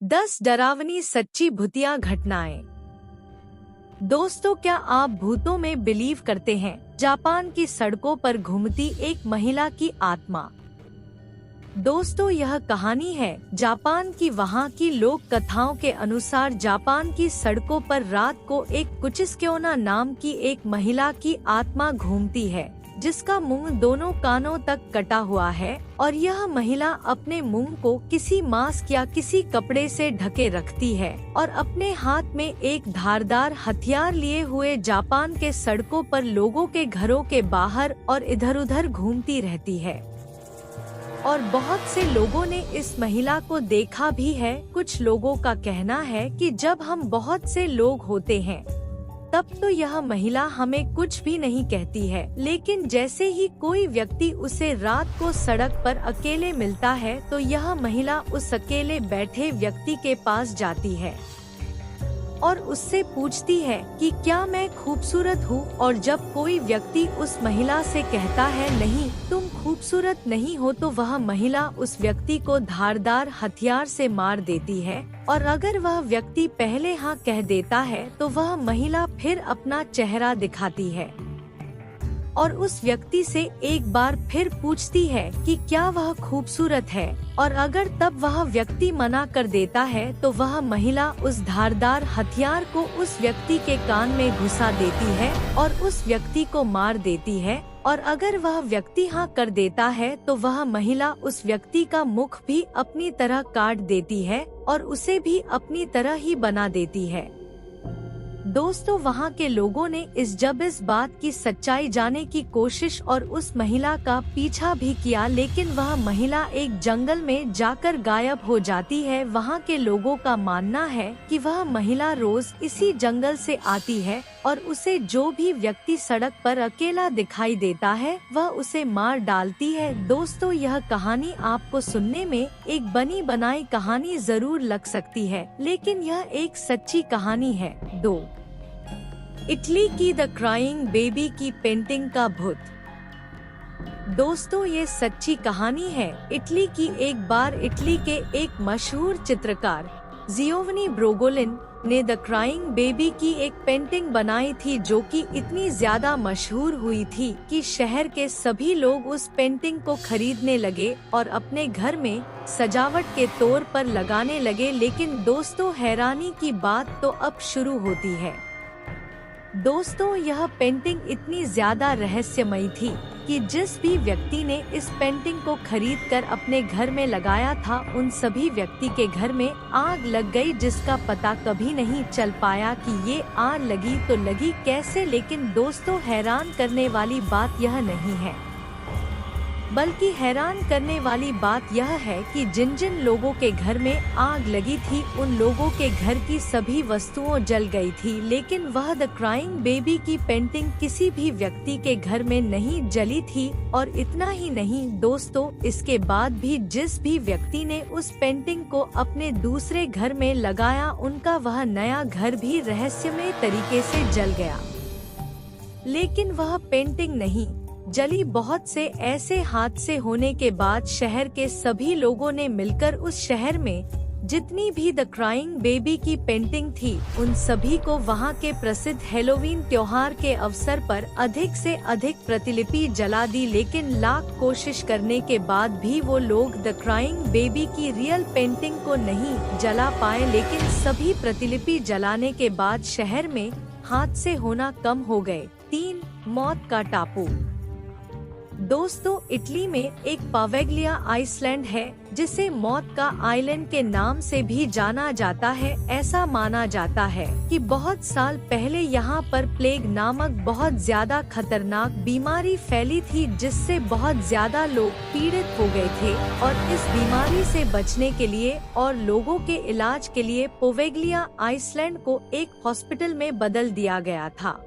10 डरावनी सच्ची भूतिया घटनाएं। दोस्तों, क्या आप भूतों में बिलीव करते हैं? जापान की सड़कों पर घूमती एक महिला की आत्मा। दोस्तों, यह कहानी है जापान की। वहाँ की लोक कथाओं के अनुसार जापान की सड़कों पर रात को एक कुचिस्क्योना नाम की एक महिला की आत्मा घूमती है, जिसका मुंह दोनों कानों तक कटा हुआ है और यह महिला अपने मुंह को किसी मास्क या किसी कपड़े से ढके रखती है और अपने हाथ में एक धारदार हथियार लिए हुए जापान के सड़कों पर लोगों के घरों के बाहर और इधर-उधर घूमती रहती है। और बहुत से लोगों ने इस महिला को देखा भी है। कुछ लोगों का कहना है कि जब हम बहुत से लोग होते हैं तब तो यह महिला हमें कुछ भी नहीं कहती है, लेकिन जैसे ही कोई व्यक्ति उसे रात को सड़क पर अकेले मिलता है तो यह महिला उस अकेले बैठे व्यक्ति के पास जाती है और उससे पूछती है कि क्या मैं खूबसूरत हूँ। और जब कोई व्यक्ति उस महिला से कहता है नहीं, तुम खूबसूरत नहीं हो, तो वह महिला उस व्यक्ति को धारदार हथियार से मार देती है। और अगर वह व्यक्ति पहले हाँ कह देता है तो वह महिला फिर अपना चेहरा दिखाती है और उस व्यक्ति से एक बार फिर पूछती है कि क्या वह खूबसूरत है। और अगर तब वह व्यक्ति मना कर देता है तो वह महिला उस धारदार हथियार को उस व्यक्ति के कान में घुसा देती है और उस व्यक्ति को मार देती है। और अगर वह व्यक्ति हाँ कर देता है तो वह महिला उस व्यक्ति का मुख भी अपनी तरह काट देती है और उसे भी अपनी तरह ही बना देती है। दोस्तों, वहाँ के लोगों ने इस बात की सच्चाई जानने की कोशिश और उस महिला का पीछा भी किया, लेकिन वह महिला एक जंगल में जाकर गायब हो जाती है। वहाँ के लोगों का मानना है कि वह महिला रोज इसी जंगल से आती है और उसे जो भी व्यक्ति सड़क पर अकेला दिखाई देता है वह उसे मार डालती है। दोस्तों, यह कहानी आपको सुनने में एक बनी बनाई कहानी जरूर लग सकती है, लेकिन यह एक सच्ची कहानी है। 2, इटली की द क्राइंग बेबी की पेंटिंग का भूत। दोस्तों, ये सच्ची कहानी है इटली की। एक बार इटली के एक मशहूर चित्रकार जियोवनी ब्रोगोलिन ने द क्राइंग बेबी की एक पेंटिंग बनाई थी, जो कि इतनी ज्यादा मशहूर हुई थी कि शहर के सभी लोग उस पेंटिंग को खरीदने लगे और अपने घर में सजावट के तौर पर लगाने लगे। लेकिन दोस्तों, हैरानी की बात तो अब शुरू होती है। दोस्तों, यह पेंटिंग इतनी ज्यादा रहस्यमयी थी कि जिस भी व्यक्ति ने इस पेंटिंग को खरीदकर अपने घर में लगाया था, उन सभी व्यक्ति के घर में आग लग गई, जिसका पता कभी नहीं चल पाया कि ये आग लगी तो लगी कैसे। लेकिन दोस्तों, हैरान करने वाली बात यह नहीं है, बल्कि हैरान करने वाली बात यह है कि जिन जिन लोगों के घर में आग लगी थी उन लोगों के घर की सभी वस्तुएं जल गई थी, लेकिन वह द क्राइंग बेबी की पेंटिंग किसी भी व्यक्ति के घर में नहीं जली थी। और इतना ही नहीं दोस्तों, इसके बाद भी जिस भी व्यक्ति ने उस पेंटिंग को अपने दूसरे घर में लगाया, उनका वह नया घर भी रहस्यमय तरीके से जल गया, लेकिन वह पेंटिंग नहीं जली। बहुत से ऐसे हादसे होने के बाद शहर के सभी लोगों ने मिलकर उस शहर में जितनी भी द क्राइंग बेबी की पेंटिंग थी, उन सभी को वहां के प्रसिद्ध हैलोवीन त्योहार के अवसर पर अधिक से अधिक प्रतिलिपि जला दी। लेकिन लाख कोशिश करने के बाद भी वो लोग द क्राइंग बेबी की रियल पेंटिंग को नहीं जला पाए। लेकिन सभी प्रतिलिपि जलाने के बाद शहर में हादसे होना कम हो गए। 3, मौत का टापू। दोस्तों, इटली में एक पावेग्लिया आइसलैंड है, जिसे मौत का आइलैंड के नाम से भी जाना जाता है। ऐसा माना जाता है कि बहुत साल पहले यहाँ पर प्लेग नामक बहुत ज्यादा खतरनाक बीमारी फैली थी, जिससे बहुत ज्यादा लोग पीड़ित हो गए थे। और इस बीमारी से बचने के लिए और लोगों के इलाज के लिए पावेग्लिया आइसलैंड को एक हॉस्पिटल में बदल दिया गया था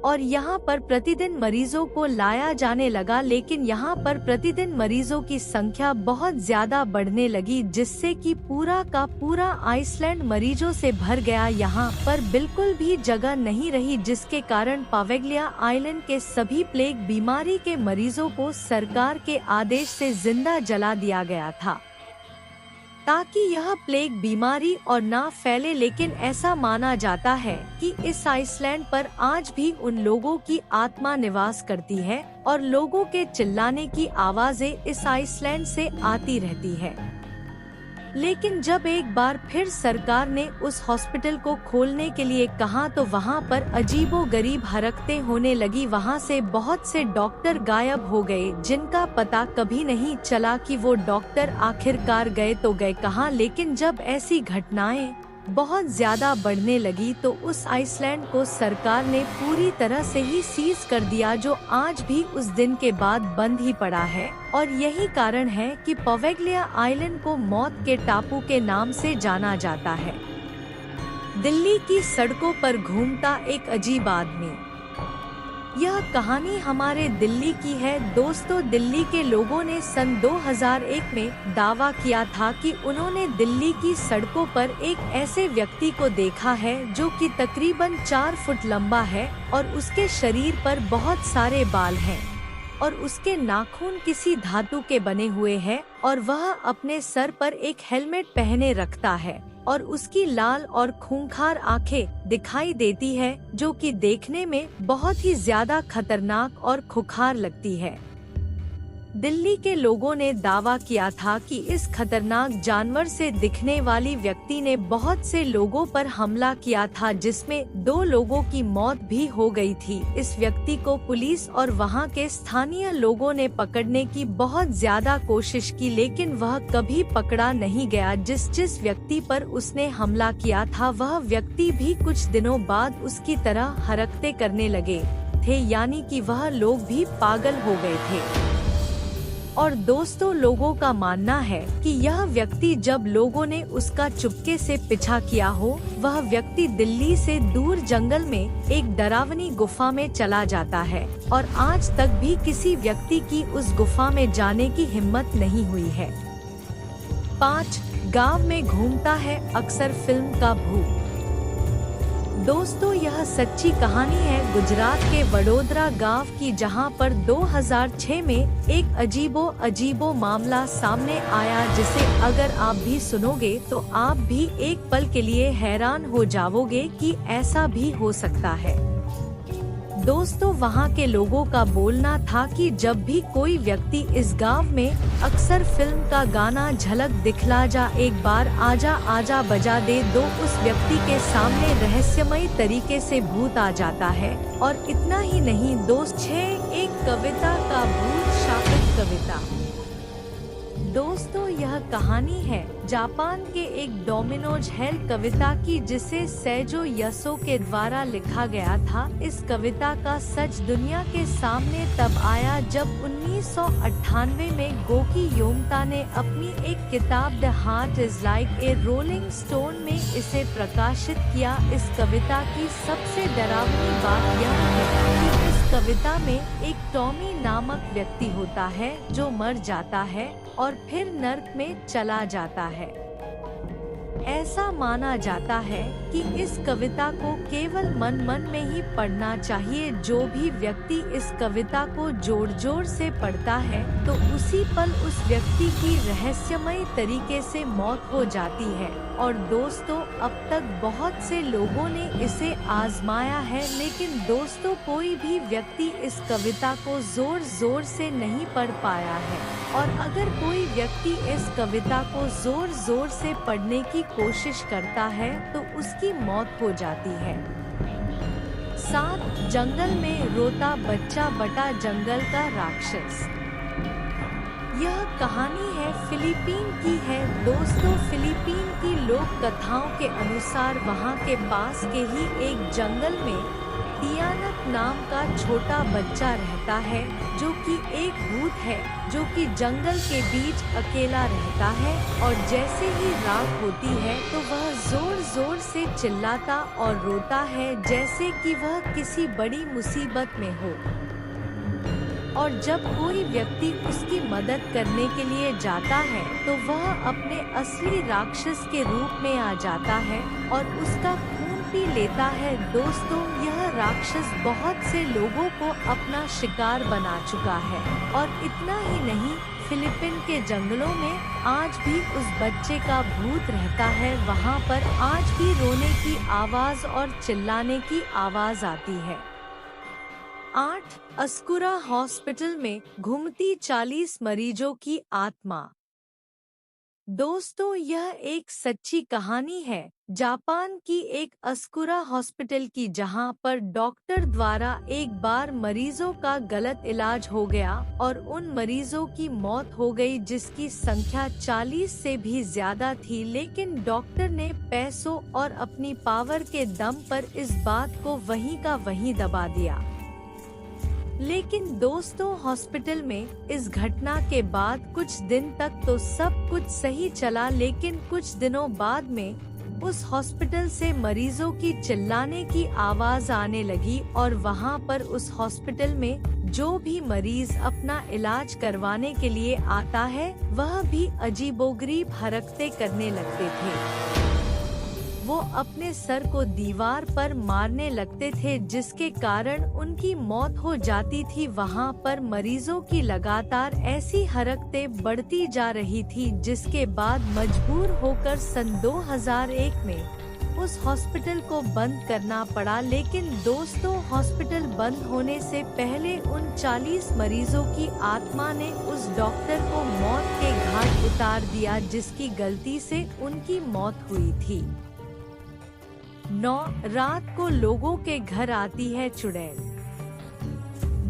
और यहाँ पर प्रतिदिन मरीजों को लाया जाने लगा। लेकिन यहाँ पर प्रतिदिन मरीजों की संख्या बहुत ज्यादा बढ़ने लगी, जिससे कि पूरा का पूरा आइसलैंड मरीजों से भर गया। यहाँ पर बिल्कुल भी जगह नहीं रही, जिसके कारण पावेग्लिया आइलैंड के सभी प्लेग बीमारी के मरीजों को सरकार के आदेश से जिंदा जला दिया गया था। ताकि यह प्लेग बीमारी और ना फैले। लेकिन ऐसा माना जाता है कि इस आइसलैंड पर आज भी उन लोगों की आत्मा निवास करती है और लोगों के चिल्लाने की आवाजें इस आइसलैंड से आती रहती है। लेकिन जब एक बार फिर सरकार ने उस हॉस्पिटल को खोलने के लिए कहा तो वहां पर अजीबोगरीब हरकतें होने लगी। वहां से बहुत से डॉक्टर गायब हो गए, जिनका पता कभी नहीं चला कि वो डॉक्टर आखिरकार गए तो गए कहाँ। लेकिन जब ऐसी घटनाएं बहुत ज्यादा बढ़ने लगी तो उस आइसलैंड को सरकार ने पूरी तरह से ही सीज कर दिया, जो आज भी उस दिन के बाद बंद ही पड़ा है। और यही कारण है कि पवेगलिया आइलैंड को मौत के टापू के नाम से जाना जाता है। दिल्ली की सड़कों पर घूमता एक अजीब आदमी। यह कहानी हमारे दिल्ली की है दोस्तों। दिल्ली के लोगों ने सन 2001 में दावा किया था कि उन्होंने दिल्ली की सड़कों पर एक ऐसे व्यक्ति को देखा है जो कि तकरीबन 4 फुट लंबा है और उसके शरीर पर बहुत सारे बाल हैं और उसके नाखून किसी धातु के बने हुए हैं और वह अपने सर पर एक हेलमेट पहने रखता है और उसकी लाल और खूंखार आंखें दिखाई देती है, जो कि देखने में बहुत ही ज्यादा खतरनाक और खुखार लगती है। दिल्ली के लोगों ने दावा किया था कि इस खतरनाक जानवर से दिखने वाली व्यक्ति ने बहुत से लोगों पर हमला किया था, जिसमें 2 लोगों की मौत भी हो गई थी। इस व्यक्ति को पुलिस और वहां के स्थानीय लोगों ने पकड़ने की बहुत ज्यादा कोशिश की, लेकिन वह कभी पकड़ा नहीं गया। जिस व्यक्ति पर उसने हमला किया था वह व्यक्ति भी कुछ दिनों बाद उसकी तरह हरकतें करने लगे थे, यानी कि वह लोग भी पागल हो गए थे। और दोस्तों, लोगों का मानना है कि यह व्यक्ति जब लोगों ने उसका चुपके से पीछा किया हो, वह व्यक्ति दिल्ली से दूर जंगल में एक डरावनी गुफा में चला जाता है और आज तक भी किसी व्यक्ति की उस गुफा में जाने की हिम्मत नहीं हुई है। 5. गांव में घूमता है अक्सर फिल्म का भूत। दोस्तों, यह सच्ची कहानी है गुजरात के वडोदरा गांव की, जहां पर 2006 में एक अजीबो मामला सामने आया, जिसे अगर आप भी सुनोगे तो आप भी एक पल के लिए हैरान हो जाओगे कि ऐसा भी हो सकता है। दोस्तों, वहां के लोगों का बोलना था कि जब भी कोई व्यक्ति इस गांव में अक्सर फिल्म का गाना झलक दिखला जा एक बार आजा आजा बजा दे, तो उस व्यक्ति के सामने रहस्यमय तरीके से भूत आ जाता है। और इतना ही नहीं दोस्त, 6 एक कविता का भूत शापित कविता। दोस्तों, यह कहानी है जापान के एक डोमिनोज हेल कविता की, जिसे सैजो यसो के द्वारा लिखा गया था। इस कविता का सच दुनिया के सामने तब आया जब 1998 में गोकी योमता ने अपनी एक किताब the heart is like a rolling stone में इसे प्रकाशित किया। इस कविता की सबसे डरावनी बात यह है कि इस कविता में एक टॉमी नामक व्यक्ति होता है जो मर जाता है और फिर नर्क में चला जाता है। ऐसा माना जाता है कि इस कविता को केवल मन में ही पढ़ना चाहिए। जो भी व्यक्ति इस कविता को जोर से पढ़ता है तो उसी पल उस व्यक्ति की रहस्यमय तरीके से मौत हो जाती है। और दोस्तों, अब तक बहुत से लोगों ने इसे आजमाया है, लेकिन दोस्तों कोई भी व्यक्ति इस कविता को जोर से नहीं पढ़ पाया है। और अगर कोई व्यक्ति इस कविता को जोर से पढ़ने की कोशिश करता है तो उसकी मौत हो जाती है। 7. जंगल में रोता बच्चा बटा जंगल का राक्षस। यह कहानी है फिलीपीन की है। दोस्तों, फिलीपीन की लोक कथाओं के अनुसार वहां के पास के ही एक जंगल में टियानक नाम का छोटा बच्चा रहता है, जो कि एक भूत है जो कि जंगल के बीच अकेला रहता है। और जैसे ही रात होती है तो वह जोर से चिल्लाता और रोता है, जैसे कि वह किसी बड़ी मुसीबत में हो। और जब कोई व्यक्ति उसकी मदद करने के लिए जाता है तो वह अपने असली राक्षस के रूप में आ जाता है और उसका खून पी लेता है। दोस्तों, यह राक्षस बहुत से लोगों को अपना शिकार बना चुका है। और इतना ही नहीं, फिलीपीन के जंगलों में आज भी उस बच्चे का भूत रहता है। वहाँ पर आज भी रोने की आवाज और चिल्लाने की आवाज आती है। 8 अस्कुरा हॉस्पिटल में घूमती 40 मरीजों की आत्मा। दोस्तों, यह एक सच्ची कहानी है जापान की एक अस्कुरा हॉस्पिटल की, जहां पर डॉक्टर द्वारा एक बार मरीजों का गलत इलाज हो गया और उन मरीजों की मौत हो गई जिसकी संख्या 40 से भी ज्यादा थी। लेकिन डॉक्टर ने पैसों और अपनी पावर के दम पर इस बात को वहीं का वहीं दबा दिया। लेकिन दोस्तों, हॉस्पिटल में इस घटना के बाद कुछ दिन तक तो सब कुछ सही चला, लेकिन कुछ दिनों बाद में उस हॉस्पिटल से मरीजों की चिल्लाने की आवाज आने लगी और वहां पर उस हॉस्पिटल में जो भी मरीज अपना इलाज करवाने के लिए आता है वह भी अजीबोगरीब हरकतें करने लगते थे। वो अपने सर को दीवार पर मारने लगते थे जिसके कारण उनकी मौत हो जाती थी। वहाँ पर मरीजों की लगातार ऐसी हरकतें बढ़ती जा रही थी, जिसके बाद मजबूर होकर सन 2001 में उस हॉस्पिटल को बंद करना पड़ा। लेकिन दोस्तों, हॉस्पिटल बंद होने से पहले उन 40 मरीजों की आत्मा ने उस डॉक्टर को मौत के घाट उतार दिया जिसकी गलती से उनकी मौत हुई थी। 9 रात को लोगों के घर आती है चुड़ैल।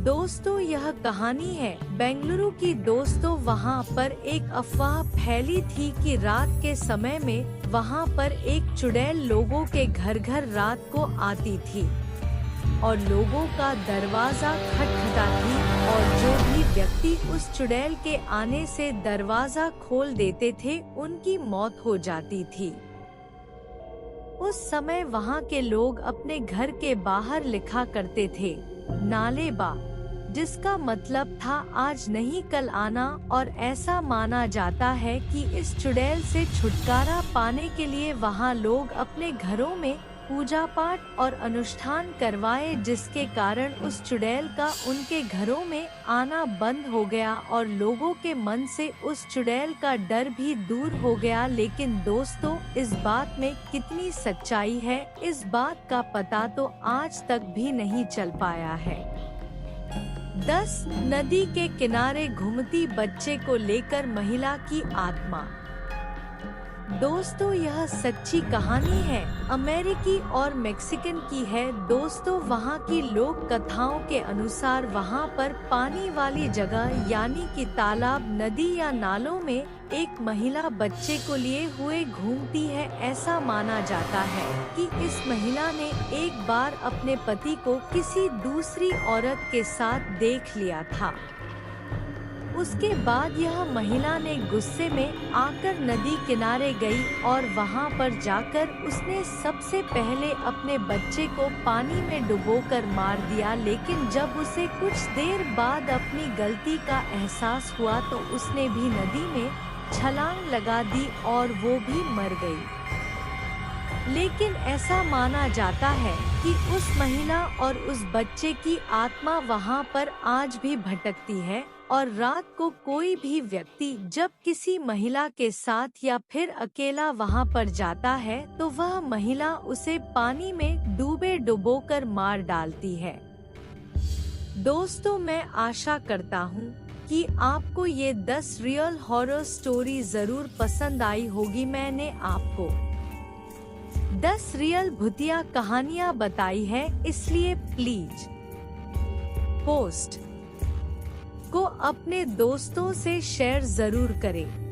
दोस्तों, यह कहानी है बेंगलुरु की। दोस्तों, वहाँ पर एक अफवाह फैली थी कि रात के समय में वहाँ पर एक चुड़ैल लोगों के घर घर रात को आती थी और लोगों का दरवाजा खटखटाती और जो भी व्यक्ति उस चुड़ैल के आने से दरवाजा खोल देते थे उनकी मौत हो जाती थी। उस समय वहाँ के लोग अपने घर के बाहर लिखा करते थे नालेबा, जिसका मतलब था आज नहीं कल आना, और ऐसा माना जाता है कि इस चुड़ैल से छुटकारा पाने के लिए वहाँ लोग अपने घरों में पूजा पाठ और अनुष्ठान करवाए, जिसके कारण उस चुड़ैल का उनके घरों में आना बंद हो गया और लोगों के मन से उस चुड़ैल का डर भी दूर हो गया। लेकिन दोस्तों, इस बात में कितनी सच्चाई है, इस बात का पता तो आज तक भी नहीं चल पाया है। 10 नदी के किनारे घूमती बच्चे को लेकर महिला की आत्मा। दोस्तों, यह सच्ची कहानी है, अमेरिकी और मेक्सिकन की है। दोस्तों, वहाँ की लोक कथाओं के अनुसार वहाँ पर पानी वाली जगह यानी कि तालाब, नदी या नालों में एक महिला बच्चे को लिए हुए घूमती है। ऐसा माना जाता है कि इस महिला ने एक बार अपने पति को किसी दूसरी औरत के साथ देख लिया था। उसके बाद यह महिला ने गुस्से में आकर नदी किनारे गई और वहां पर जाकर उसने सबसे पहले अपने बच्चे को पानी में डुबोकर मार दिया। लेकिन जब उसे कुछ देर बाद अपनी गलती का एहसास हुआ तो उसने भी नदी में छलांग लगा दी और वो भी मर गई। लेकिन ऐसा माना जाता है कि उस महिला और उस बच्चे की आत्मा वहां पर आज भी भटकती है और रात को कोई भी व्यक्ति जब किसी महिला के साथ या फिर अकेला वहां पर जाता है तो वह महिला उसे पानी में डुबोकर मार डालती है। दोस्तों, मैं आशा करता हूँ कि आपको ये 10 रियल हॉरर स्टोरी जरूर पसंद आई होगी। मैंने आपको 10 रियल भूतिया कहानियाँ बताई है, इसलिए प्लीज पोस्ट को अपने दोस्तों से शेयर जरूर करें।